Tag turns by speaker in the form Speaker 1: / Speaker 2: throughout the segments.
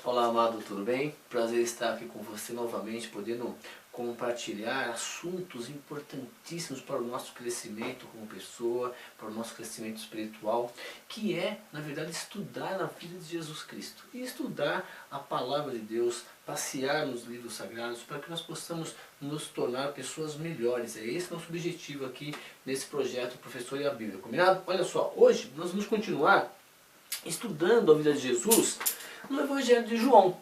Speaker 1: Olá, amado, tudo bem? Prazer estar aqui com você novamente, podendo compartilhar assuntos importantíssimos para o nosso crescimento como pessoa, para o nosso crescimento espiritual, que é, na verdade, estudar na vida de Jesus Cristo. E estudar a Palavra de Deus, passear nos livros sagrados, para que nós possamos nos tornar pessoas melhores. É esse nosso objetivo aqui nesse projeto Professor e a Bíblia, combinado? Olha só, hoje nós vamos continuar estudando a vida de Jesus no Evangelho de João.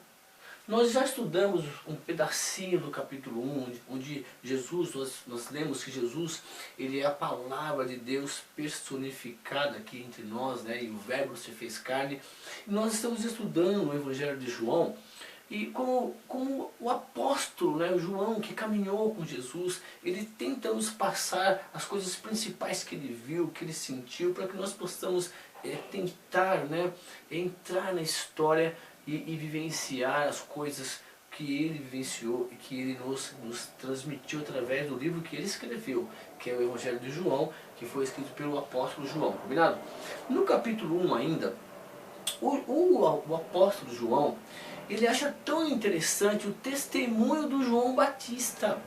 Speaker 1: Nós já estudamos um pedacinho do capítulo 1, onde Jesus, nós lemos que Jesus, ele é a palavra de Deus personificada aqui entre nós, né? E o verbo se fez carne. E nós estamos estudando o Evangelho de João, e como o apóstolo, né, o João, que caminhou com Jesus, ele tenta nos passar as coisas principais que ele viu, que ele sentiu, para que nós possamos tentar, né, entrar na história e vivenciar as coisas que ele vivenciou e que ele nos transmitiu através do livro que ele escreveu, que é o Evangelho de João, que foi escrito pelo apóstolo João, combinado? No capítulo 1 ainda, o apóstolo João, ele acha tão interessante o testemunho do João Batista.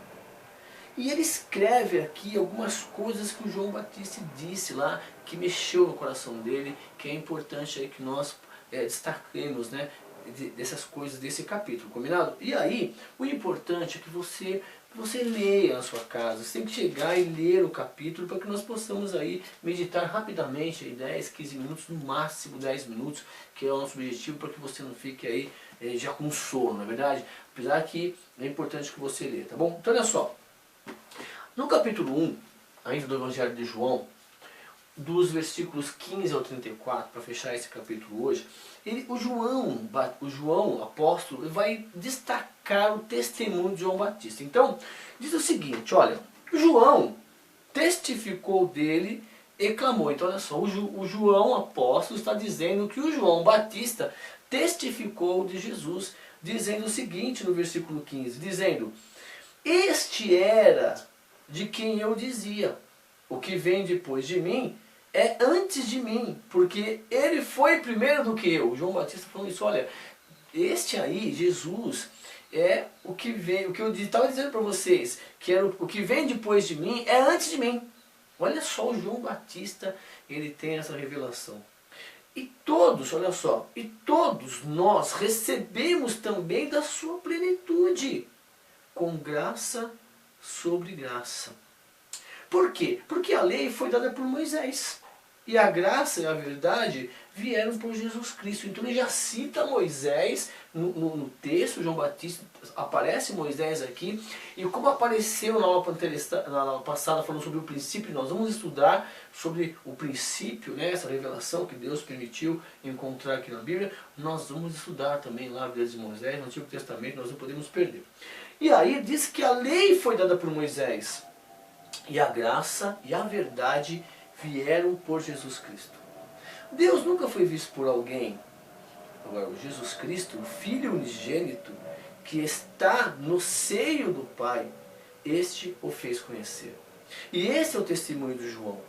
Speaker 1: E ele escreve aqui algumas coisas que o João Batista disse lá, que mexeu no coração dele, que é importante aí que nós destaquemos, né, dessas coisas desse capítulo, combinado? E aí, o importante é que você leia na sua casa. Você tem que chegar e ler o capítulo para que nós possamos aí meditar rapidamente, aí 10, 15 minutos, no máximo 10 minutos, que é o nosso objetivo, para que você não fique aí já com sono, não é verdade? Apesar que é importante que você leia, tá bom? Então olha só, no capítulo 1, ainda do Evangelho de João, dos versículos 15 ao 34, para fechar esse capítulo hoje, o João, apóstolo, ele vai destacar o testemunho de João Batista. Então, diz o seguinte, olha, João testificou dele e clamou. Então, olha só, o João, apóstolo, está dizendo que o João Batista testificou de Jesus, dizendo o seguinte no versículo 15, dizendo: este era de quem eu dizia, o que vem depois de mim é antes de mim, porque ele foi primeiro do que eu. João Batista falando isso, olha, este aí, Jesus, é o que vem, o que eu estava dizendo para vocês, que era o que vem depois de mim é antes de mim. Olha só, o João Batista, ele tem essa revelação. E todos, olha só, e todos nós recebemos também da sua plenitude, com graça sobre graça. Por quê? Porque a lei foi dada por Moisés. E a graça e a verdade vieram por Jesus Cristo. Então ele já cita Moisés no texto, João Batista, aparece Moisés aqui. E como apareceu na aula passada falando sobre o princípio, nós vamos estudar sobre o princípio, né, essa revelação que Deus permitiu encontrar aqui na Bíblia. Nós vamos estudar também lá a vida de Moisés, no Antigo Testamento, nós não podemos perder. E aí diz que a lei foi dada por Moisés. E a graça e a verdade vieram por Jesus Cristo. Deus nunca foi visto por alguém. Agora, o Jesus Cristo, o Filho unigênito, que está no seio do Pai, este o fez conhecer. E esse é o testemunho de João.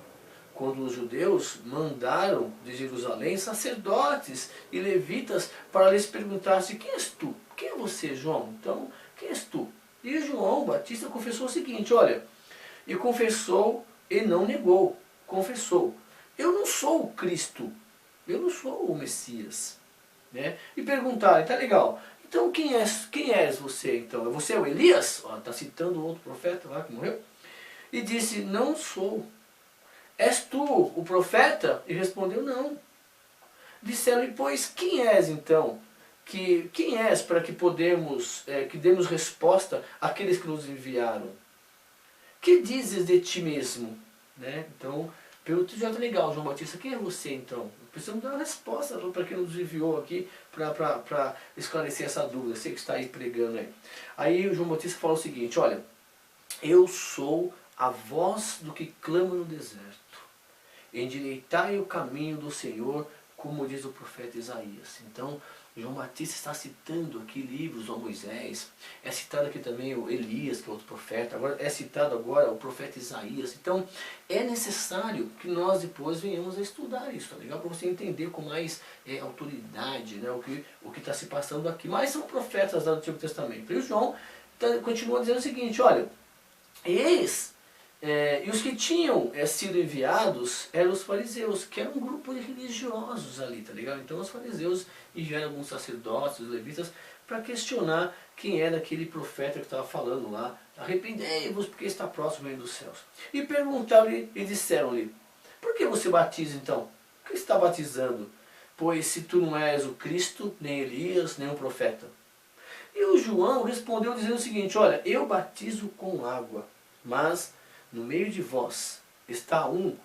Speaker 1: Quando os judeus mandaram de Jerusalém sacerdotes e levitas para lhes perguntar se quem és tu? Quem é você, João? Então, quem és tu? E João Batista confessou o seguinte, olha, e confessou e não negou, confessou, eu não sou o Cristo, eu não sou o Messias. Né? E perguntaram, tá legal, então quem és você então? Você é o Elias? Está citando outro profeta lá que morreu. E disse, não sou. És tu o profeta? E respondeu, não. Disseram, e pois quem és então? Quem és para que que demos resposta àqueles que nos enviaram? Que dizes de ti mesmo? Né? Então, pergunta já está legal, João Batista, quem é você então? Precisamos dar uma resposta para quem nos enviou aqui para esclarecer essa dúvida, você que está aí pregando aí. Aí o João Batista fala o seguinte, olha, eu sou a voz do que clama no deserto. Endireitai o caminho do Senhor, como diz o profeta Isaías. Então, João Batista está citando aqui livros do Moisés, é citado aqui também o Elias, que é outro profeta, agora é citado agora o profeta Isaías. Então, é necessário que nós depois venhamos a estudar isso, tá legal? Para você entender com mais autoridade, né, o que está se passando aqui. Mas são profetas do Antigo Testamento. E o João continua dizendo o seguinte, olha, e os que tinham sido enviados eram os fariseus, que era um grupo de religiosos ali, tá ligado? Então os fariseus enviaram alguns sacerdotes, os levitas, para questionar quem era aquele profeta que estava falando lá. Arrependei-vos, porque está próximo o reino dos céus. E perguntaram-lhe e disseram-lhe, por que você batiza então? Por que está batizando? Pois se tu não és o Cristo, nem Elias, nem um profeta. E o João respondeu dizendo o seguinte, olha, eu batizo com água, mas no meio de vós está um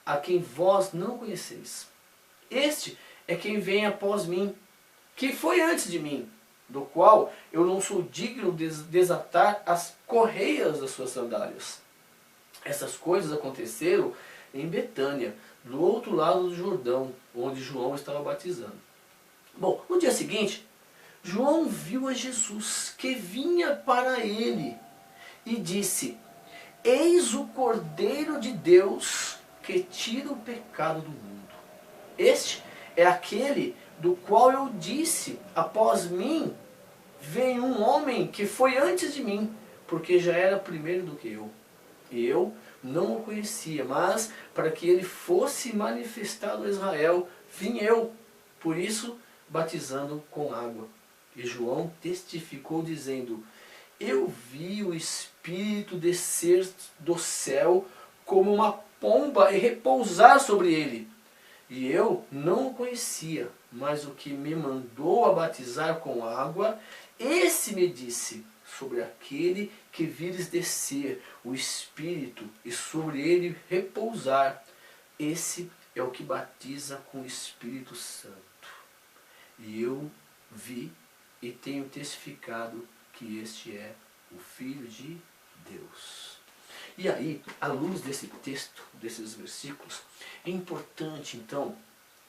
Speaker 1: a quem vós não conheceis. Este é quem vem após mim, que foi antes de mim, do qual eu não sou digno de desatar as correias das suas sandálias. Essas coisas aconteceram em Betânia, do outro lado do Jordão, onde João estava batizando. Bom, no dia seguinte, João viu a Jesus, que vinha para ele, e disse, eis o Cordeiro de Deus que tira o pecado do mundo. Este é aquele do qual eu disse, após mim vem um homem que foi antes de mim, porque já era primeiro do que eu. E eu não o conhecia, mas para que ele fosse manifestado a Israel, vim eu, por isso batizando com água. E João testificou dizendo, eu vi o Espírito descer do céu como uma pomba e repousar sobre ele. E eu não o conhecia, mas o que me mandou a batizar com água, esse me disse, sobre aquele que vires descer o Espírito e sobre ele repousar, esse é o que batiza com o Espírito Santo. E eu vi e tenho testificado que este é o Filho de Deus. E aí, à luz desse texto, desses versículos, é importante então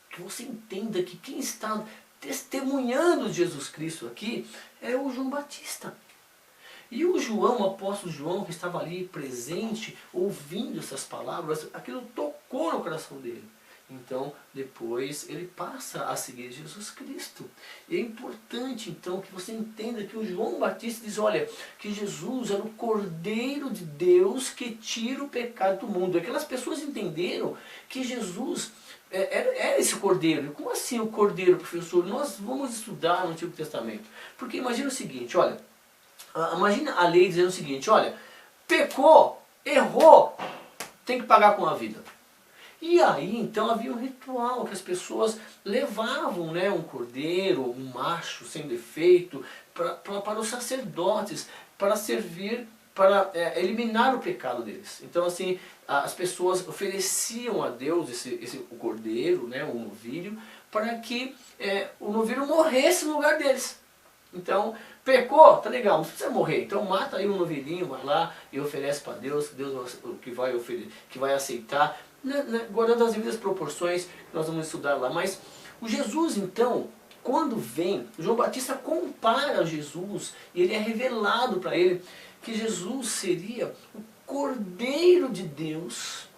Speaker 1: que você entenda que quem está testemunhando Jesus Cristo aqui é o João Batista. E o João, o apóstolo João, que estava ali presente, ouvindo essas palavras, aquilo tocou no coração dele. Então, depois, ele passa a seguir Jesus Cristo. E é importante, então, que você entenda que o João Batista diz, olha, que Jesus era o Cordeiro de Deus que tira o pecado do mundo. Aquelas pessoas entenderam que Jesus era esse Cordeiro. Como assim o Cordeiro, professor? Nós vamos estudar no Antigo Testamento. Porque imagina o seguinte, olha, imagina a lei dizendo o seguinte, olha, pecou, errou, tem que pagar com a vida. E aí, então, havia um ritual que as pessoas levavam, né, um cordeiro, um macho sem defeito, para os sacerdotes, para servir, para eliminar o pecado deles. Então, assim, as pessoas ofereciam a Deus o cordeiro, né, o novilho, para que o novilho morresse no lugar deles. Então, pecou, tá legal, não precisa morrer. Então mata aí um novilhinho, vai lá e oferece para Deus, Deus que vai aceitar, guardando as devidas proporções que nós vamos estudar lá. Mas o Jesus, então, quando vem, João Batista compara Jesus e ele é revelado para ele que Jesus seria o Cordeiro de Deus,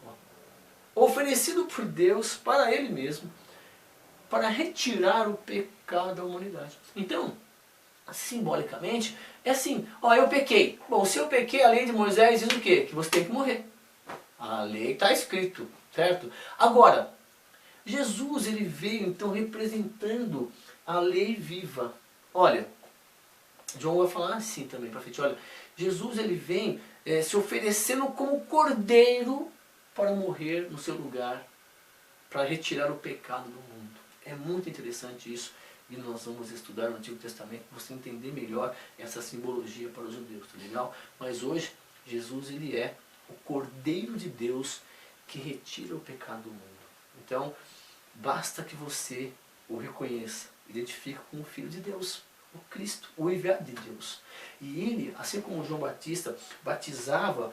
Speaker 1: oferecido por Deus para ele mesmo, para retirar o pecado da humanidade. Então, simbolicamente, é assim, ó, eu pequei. Bom, se eu pequei, a lei de Moisés diz o quê? Que você tem que morrer. A lei está escrito, certo? Agora, Jesus, ele veio então representando a lei viva. Olha, João vai falar assim também para frente, olha, Jesus, ele vem se oferecendo como cordeiro para morrer no seu lugar, para retirar o pecado do mundo. É muito interessante isso. E nós vamos estudar no Antigo Testamento para você entender melhor essa simbologia para os judeus, tá legal? Mas hoje, Jesus, ele é o Cordeiro de Deus que retira o pecado do mundo. Então, basta que você o reconheça, identifique como o Filho de Deus, o Cristo, o enviado de Deus. E ele, assim como João Batista batizava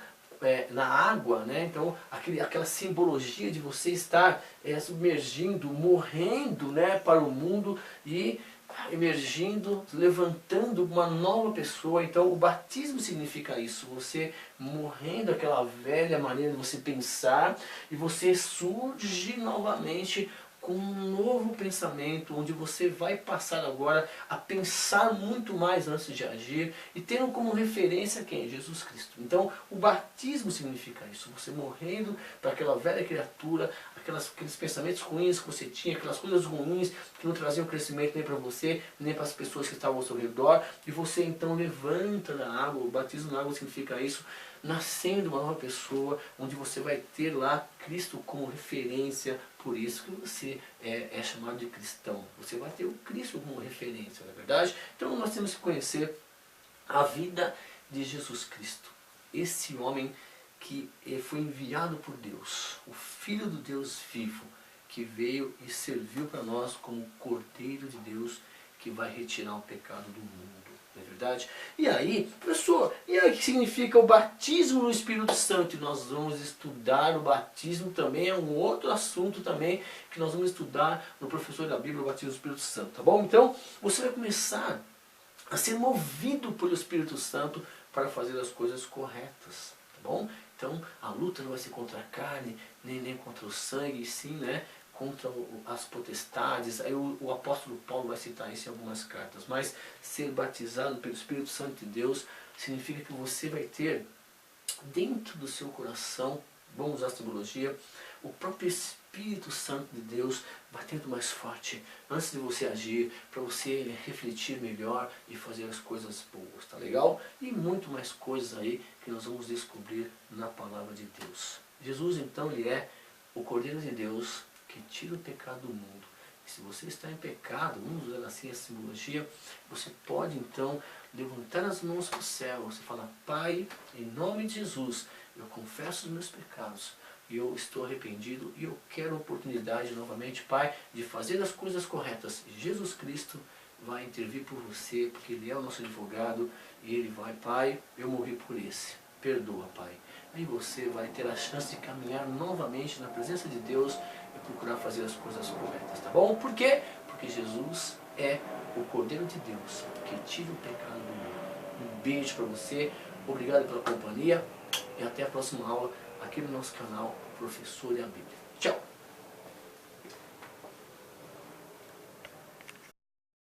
Speaker 1: na água, né? Então aquela simbologia de você estar submergindo, morrendo, né, para o mundo e emergindo, levantando uma nova pessoa. Então o batismo significa isso, você morrendo aquela velha maneira de você pensar e você surge novamente com um novo pensamento, onde você vai passar agora a pensar muito mais antes de agir e tendo como referência quem? Jesus Cristo. Então o batismo significa isso, você morrendo para aquela velha criatura, aqueles pensamentos ruins que você tinha, aquelas coisas ruins que não traziam crescimento nem para você, nem para as pessoas que estavam ao seu redor, e você então levanta da água. O batismo na água significa isso, nascendo uma nova pessoa, onde você vai ter lá Cristo como referência. Por isso que você é chamado de cristão, você vai ter o Cristo como referência, não é verdade? Então nós temos que conhecer a vida de Jesus Cristo, esse homem que foi enviado por Deus, o Filho do Deus vivo, que veio e serviu para nós como Cordeiro de Deus, que vai retirar o pecado do mundo, não é verdade? E aí, professor, e aí o que significa o batismo no Espírito Santo? E nós vamos estudar o batismo também, é um outro assunto também, que nós vamos estudar no Professor da Bíblia, o batismo no Espírito Santo, tá bom? Então, você vai começar a ser movido pelo Espírito Santo para fazer as coisas corretas, tá bom? Então a luta não vai ser contra a carne, nem contra o sangue, sim, né, contra as potestades. Aí o apóstolo Paulo vai citar isso em algumas cartas. Mas ser batizado pelo Espírito Santo de Deus significa que você vai ter dentro do seu coração, vamos usar a simbologia, o próprio Espírito Santo de Deus batendo mais forte antes de você agir, para você refletir melhor e fazer as coisas boas, tá legal? E muito mais coisas aí que nós vamos descobrir na palavra de Deus. Jesus então, ele é o Cordeiro de Deus que tira o pecado do mundo. E se você está em pecado, vamos usar assim a simbologia, você pode então levantar as mãos para o céu, você fala: Pai, em nome de Jesus, eu confesso os meus pecados, e eu estou arrependido e eu quero a oportunidade novamente, Pai, de fazer as coisas corretas. E Jesus Cristo vai intervir por você, porque Ele é o nosso advogado, e Ele vai: Pai, eu morri por esse, perdoa, Pai. Aí você vai ter a chance de caminhar novamente na presença de Deus e procurar fazer as coisas corretas, tá bom? Por quê? Porque Jesus é o Cordeiro de Deus que tira o pecado do mundo. Um beijo para você, obrigado pela companhia e até a próxima aula aqui no nosso canal Professor e a Bíblia.